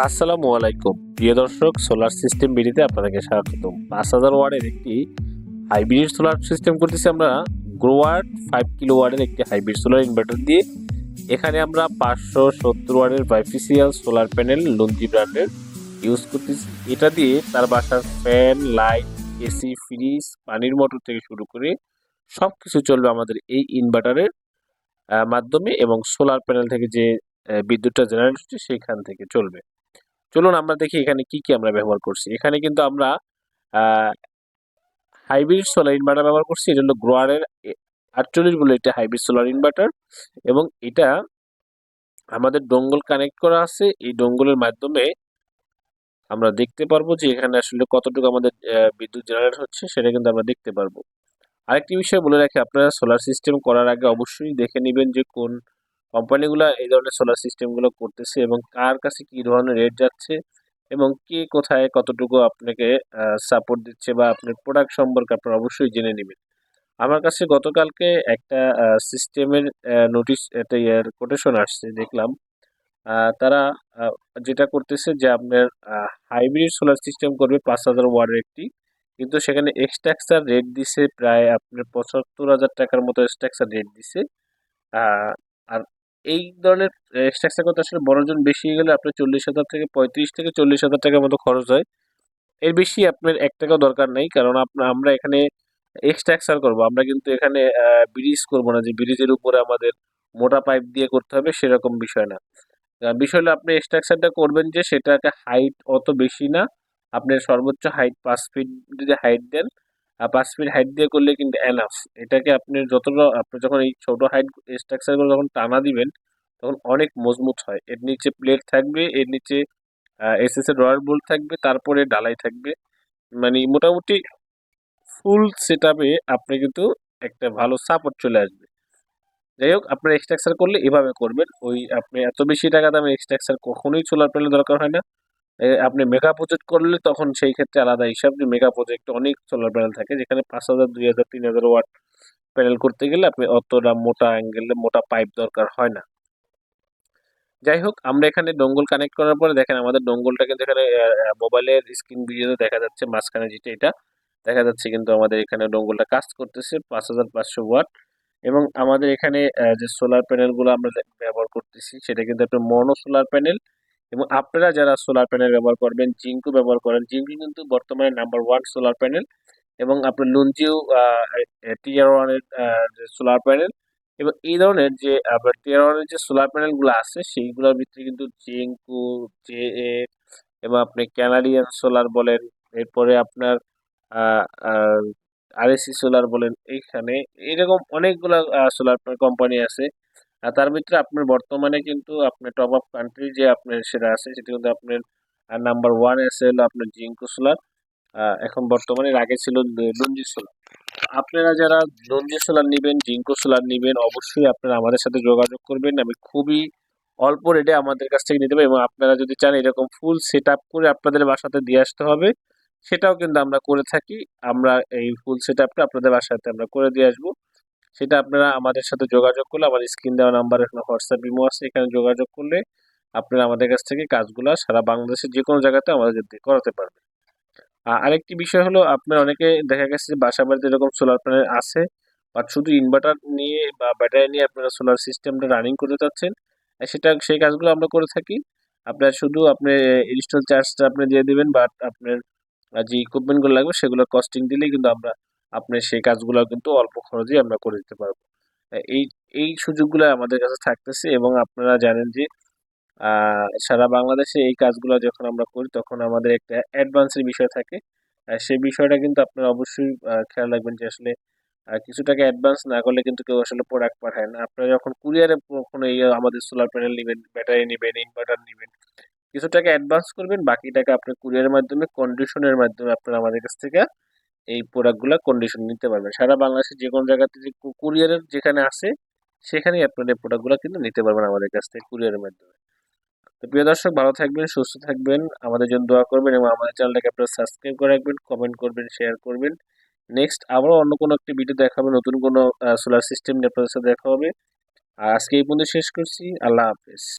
আসসালামু আলাইকুম প্রিয় দর্শক, সোলার সিস্টেম বিডিতে আপনাদেরকে স্বাগতম। 5000 ওয়াটের একটি হাইব্রিড সোলার সিস্টেম করতেছি আমরা গ্রোয়ার্ড 5 কিলোওয়াটের একটি হাইব্রিড সোলার ইনভার্টার দিয়ে। এখানে আমরা 570 ওয়াটের বাইফিসিয়াল সোলার প্যানেল লঞ্জি ব্র্যান্ডের ইউজ করতেছি। এটা দিয়ে তার বাসার ফ্যান, লাইট, এসি, ফ্রিজ, পানির মোটর থেকে শুরু করে সব কিছু চলবে আমাদের এই ইনভার্টারের মাধ্যমে, এবং সোলার প্যানেল থেকে যে বিদ্যুৎটা জেনারেট হচ্ছে সেখান থেকে চলবে। চলুন আমরা দেখি এখানে কি কি আমরা ব্যবহার করছি। এখানে কিন্তু আমরা হাইব্রিড সোলার ইনভার্টার ব্যবহার করছি। এটা হলো গ্রোয়ারের 48 বলে একটা হাইব্রিড সোলার ইনভার্টার, এবং এটা আমাদের ডোঙ্গল কানেক্ট করা আছে। এই ডোঙ্গলের মাধ্যমে আমরা দেখতে পারবো যে এখানে আসলে কতটুকু আমাদের বিদ্যুৎ জেনারেট হচ্ছে, সেটা কিন্তু আমরা দেখতে পারবো। আরেকটি বিষয় বলে রাখি, আপনারা সোলার সিস্টেম করার আগে অবশ্যই দেখে নেবেন যে কোন কোম্পানিগুলো এই ধরনের সোলার সিস্টেমগুলো করতেছে এবং কার কাছে কি ধরনের রেট যাচ্ছে, এবং কে কোথায় কতটুকু আপনাকে সাপোর্ট দিচ্ছে বা আপনার প্রোডাক্ট সম্পর্কে আপনারা অবশ্যই জেনে নেবেন। আমার কাছে গতকালকে একটা সিস্টেমের নোটিশ, একটা কোটেশন আসছে, দেখলাম তারা আহ, যেটা করতেছে যে আপনার হাইব্রিড সোলার সিস্টেম করবে 5000 ওয়াটের একটি, কিন্তু সেখানে এক্সট্রাকচার রেট দিছে প্রায় আপনার 75,000 টাকার মতো এক্সট্রাকচার রেট দিছে। আহ, আর এই ধরনের স্ট্রাকচার করতে আসলে বড়জন বেশি গেলে আপনার 40,000 থেকে 35 থেকে 40,000 টাকার মতো খরচ হয়। এর বেশি আপনার 1 টাকাও দরকার নেই, কারণ আমরা এখানে স্ট্রাকচার করব। আমরা কিন্তু এখানে ব্রিজ করব না যে ব্রিজের উপরে আমাদের মোটা পাইপ দিয়ে করতে হবে, সেরকম বিষয় না। বিষয় হলো আপনি স্ট্রাকচারটা করবেন যে সেটাকে হাইট অত বেশি না, আপনার সর্বোচ্চ হাইট 5 ফিট যদি হাইট দেন, 5 ফিট হাইট দিয়ে করলে কিন্তু এনাফ। এটাকে আপনি যতটা, আপনি যখন এই ছোট হাইট স্ট্রাকচারগুলো যখন টানা দিবেন তখন অনেক মজবুত হয়। এর নিচে প্লেট থাকবে, এর নিচে এসএস এর রয়ার বোল্ট থাকবে, তারপরে ডালাই থাকবে। মানে মোটামুটি ফুল সেট আপে আপনি কিন্তু একটা ভালো সাপোর্ট চলে আসবে। যাই হোক, আপনার স্ট্রাকচার করলে এভাবে করবেন। ওই আপনি এত বেশি টাকা দামে স্ট্রাকচার কখনোই সোলার প্যানেল দরকার হয় না। আপনি মেগা প্রজেক্ট করলে তখন সেই ক্ষেত্রে আলাদা হিসাব, যে মেগা প্রজেক্টে অনেক সোলার প্যানেল থাকে, যেখানে 5,000, 2,000, 3,000 ওয়াট প্যানেল করতে গেলে আপনি অতটা মোটা অ্যাঙ্গেলে মোটা পাইপ দরকার হয় না। যাই হোক, আমরা এখানে ডোঙ্গল কানেক্ট করার পরে দেখেন আমাদের ডোঙ্গলটা কিন্তু এখানে মোবাইলের স্ক্রিন ভিডিওতে দেখা যাচ্ছে, মাঝখানে যেটা এটা দেখা যাচ্ছে, কিন্তু আমাদের এখানে ডোঙ্গলটা কাজ করতেছে 5,500 ওয়াট। এবং আমাদের এখানে যে সোলার প্যানেলগুলো আমরা ব্যবহার করতেছি সেটা কিন্তু একটা মনো সোলার প্যানেল। এবং আপনারা যারা সোলার প্যানেল ব্যবহার করবেন, জিঙ্কও ব্যবহার করেন, জিঙ্কু কিন্তু বর্তমানে নাম্বার 1 সোলার প্যানেল। এবং আপনার লুঞ্জিও টিআর 1 এর যে সোলার প্যানেল। এবং এই ধরনের যে আপনার টিআর 1 এর যে সোলার প্যানেলগুলো আছে সেইগুলোর ভিতরে কিন্তু জিঙ্কু, জে এ, এবং আপনি ক্যানাডিয়ান সোলার বলেন, এরপরে আপনার আরএসি সোলার বলেন, এইখানে এরকম অনেকগুলো সোলার কোম্পানি আছে। তার ভিতরে আপনার বর্তমানে কিন্তু আপনার টপ আপ কান্ট্রি যে আপনার সেটা আছে, সেটা কিন্তু আপনার নাম্বার 1 আছে হলো আপনার জিঙ্কু সোলার। এখন বর্তমানে, এর আগে ছিল লুঞ্জি সোলার। আপনারা যারা লঞ্জি সোলার নেবেন, জিঙ্কো সোলার নেবেন, অবশ্যই আপনারা আমাদের সাথে যোগাযোগ করবেন। আমি খুবই অল্প রেটে আমাদের কাছ থেকে নিতে পারি, এবং আপনারা যদি চান এরকম ফুল সেট আপ করে আপনাদের বাসাতে দিয়ে আসতে হবে, সেটাও কিন্তু আমরা করে থাকি। আমরা এই ফুল সেট আপটা আপনাদের বাসাতে আমরা করে দিয়ে আসবো। সেটা আপনারা আমাদের সাথে যোগাযোগ করলে, আমার স্ক্রিন দেওয়া নাম্বার, এখানে হোয়াটসঅ্যাপ ইমো আছে, এখানে যোগাযোগ করলে আপনারা আমাদের কাছ থেকে কাজগুলো সারা বাংলাদেশের যে কোনো জায়গাতে আমাদের দিয়ে করাতে পারবেন। আরেকটি বিষয় হলো, আপনার অনেকে দেখা গেছে যে বাসা বাড়িতে এরকম সোলার প্যানেল আছে, বাট শুধু ইনভার্টার নিয়ে বা ব্যাটারি নিয়ে আপনারা সোলার সিস্টেমটা রানিং করতে চাচ্ছেন। সেটা সেই কাজগুলো আমরা করে থাকি। আপনার শুধু আপনি ইনস্টল চার্জটা আপনি দিয়ে দিবেন, বাট আপনার যে ইকুইপমেন্টগুলো লাগবে সেগুলো কস্টিং দিলেই কিন্তু আমরা আপনার সেই কাজগুলো কিন্তু অল্প খরচেই আমরা করে দিতে পারবো। এই এই সুযোগগুলো আমাদের কাছে থাকতেছে, এবং আপনারা জানেন যে সারা বাংলাদেশে এই কাজগুলো যখন আমরা করি তখন আমাদের একটা অ্যাডভান্সের বিষয় থাকে। সেই বিষয়টা কিন্তু আপনারা অবশ্যই খেয়াল রাখবেন যে আসলে কিছু টাকা অ্যাডভান্স না করলে কিন্তু কেউ আসলে প্রোডাক্ট পাঠায় না। আপনারা যখন কুরিয়ারে কোনো আমাদের সোলার প্যানেল নেবেন, ব্যাটারি নেবেন, ইনভার্টার নেবেন, কিছু টাকা অ্যাডভান্স করবেন, বাকি টাকা আপনার কুরিয়ারের মাধ্যমে, কন্ডিশনের মাধ্যমে আপনারা আমাদের কাছ থেকে এই প্রোডাক্টগুলো কন্ডিশন নিতে পারবেন। সারা বাংলাদেশের যে কোনো জায়গাতে যে কুরিয়ারের যেখানে আছে সেখানেই আপনারা এই প্রোডাক্টগুলো কিন্তু নিতে পারবেন আমাদের কাছ থেকে কুরিয়ারের মাধ্যমে। তো প্রিয় দর্শক, ভালো থাকবেন, সুস্থ থাকবেন, আমাদের জন্য দোয়া করবেন, এবং আমাদের চ্যানেলটাকে আপনারা সাবস্ক্রাইব করে রাখবেন, কমেন্ট করবেন, শেয়ার করবেন। নেক্সট আবারও অন্য কোনো একটি ভিডিও দেখা হবে, নতুন কোনো সোলার সিস্টেম নিয়ে আপনাদের সাথে দেখা হবে। আর আজকে এই পর্যন্ত শেষ করছি। আল্লাহ হাফেজ।